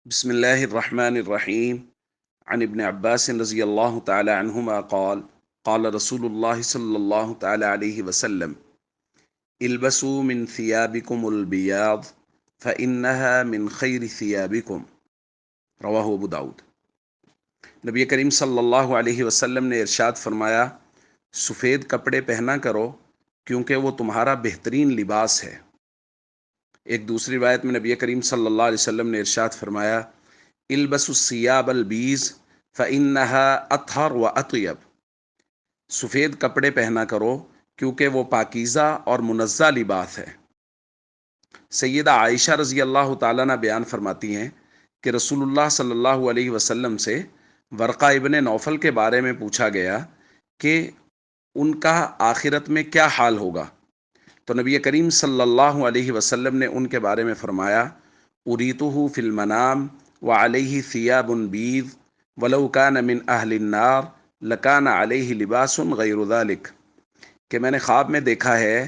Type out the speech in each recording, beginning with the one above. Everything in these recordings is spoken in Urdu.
بسم الله الرحمن الرحيم. عن ابن عباس رضي الله تعالى عنهما قال قال رسول الله صلى الله تعالى عليه وسلم: البسوا من ثيابكم البياض فإنها من خير ثيابكم. رواہ ابو داود۔ نبی کریم صلی اللہ علیہ وسلم نے ارشاد فرمایا، سفید کپڑے پہنا کرو کیونکہ وہ تمہارا بہترین لباس ہے۔ ایک دوسری روایت میں نبی کریم صلی اللہ علیہ وسلم نے ارشاد فرمایا، البسوا الثياب البیض فإنها اطہر واطیب۔ سفید کپڑے پہنا کرو کیونکہ وہ پاکیزہ اور منزہ لباس ہے۔ سیدہ عائشہ رضی اللہ تعالیٰ عنہ بیان فرماتی ہیں کہ رسول اللہ صلی اللہ علیہ وسلم سے ورقہ ابن نوفل کے بارے میں پوچھا گیا کہ ان کا آخرت میں کیا حال ہوگا، تو نبی کریم صلی اللہ علیہ وسلم نے ان کے بارے میں فرمایا، اریتہ فی المنام وعلیہ ثیاب بیض ولو کان من اہل النار لکان علیہ لباس غیر ذلک، کہ میں نے خواب میں دیکھا ہے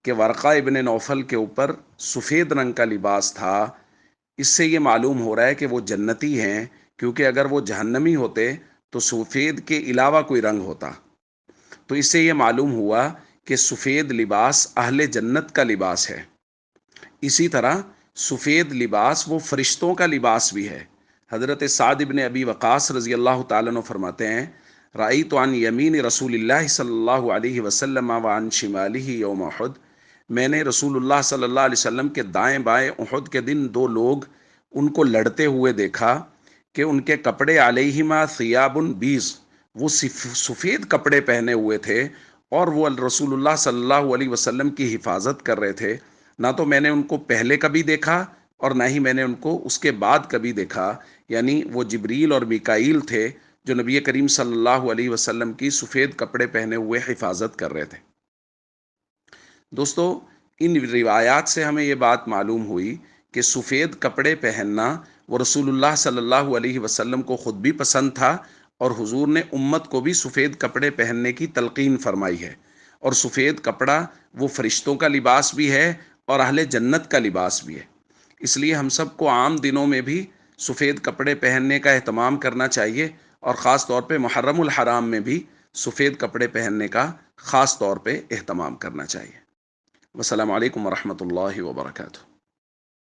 کہ ورقہ ابن نوفل کے اوپر سفید رنگ کا لباس تھا۔ اس سے یہ معلوم ہو رہا ہے کہ وہ جنتی ہیں، کیونکہ اگر وہ جہنمی ہوتے تو سفید کے علاوہ کوئی رنگ ہوتا۔ تو اس سے یہ معلوم ہوا کہ سفید لباس اہل جنت کا لباس ہے۔ اسی طرح سفید لباس وہ فرشتوں کا لباس بھی ہے۔ حضرت سعد بن ابی وقاص رضی اللہ تعالیٰ عنہ فرماتے ہیں، رأیت عن یمین رسول اللہ صلی اللہ علیہ وسلم وعن شمالہ یوم احد، میں نے رسول اللہ صلی اللہ علیہ وسلم کے دائیں بائیں احد کے دن دو لوگ ان کو لڑتے ہوئے دیکھا کہ ان کے کپڑے علیہما ثیاب بیض، وہ سفید کپڑے پہنے ہوئے تھے اور وہ رسول اللہ صلی اللہ علیہ وسلم کی حفاظت کر رہے تھے۔ نہ تو میں نے ان کو پہلے کبھی دیکھا اور نہ ہی میں نے ان کو اس کے بعد کبھی دیکھا، یعنی وہ جبریل اور میکائیل تھے جو نبی کریم صلی اللہ علیہ وسلم کی سفید کپڑے پہنے ہوئے حفاظت کر رہے تھے۔ دوستو، ان روایات سے ہمیں یہ بات معلوم ہوئی کہ سفید کپڑے پہننا وہ رسول اللہ صلی اللہ علیہ وسلم کو خود بھی پسند تھا، اور حضور نے امت کو بھی سفید کپڑے پہننے کی تلقین فرمائی ہے۔ اور سفید کپڑا وہ فرشتوں کا لباس بھی ہے اور اہل جنت کا لباس بھی ہے۔ اس لیے ہم سب کو عام دنوں میں بھی سفید کپڑے پہننے کا اہتمام کرنا چاہیے، اور خاص طور پہ محرم الحرام میں بھی سفید کپڑے پہننے کا خاص طور پہ اہتمام کرنا چاہیے۔ والسلام علیکم ورحمۃ اللہ وبرکاتہ۔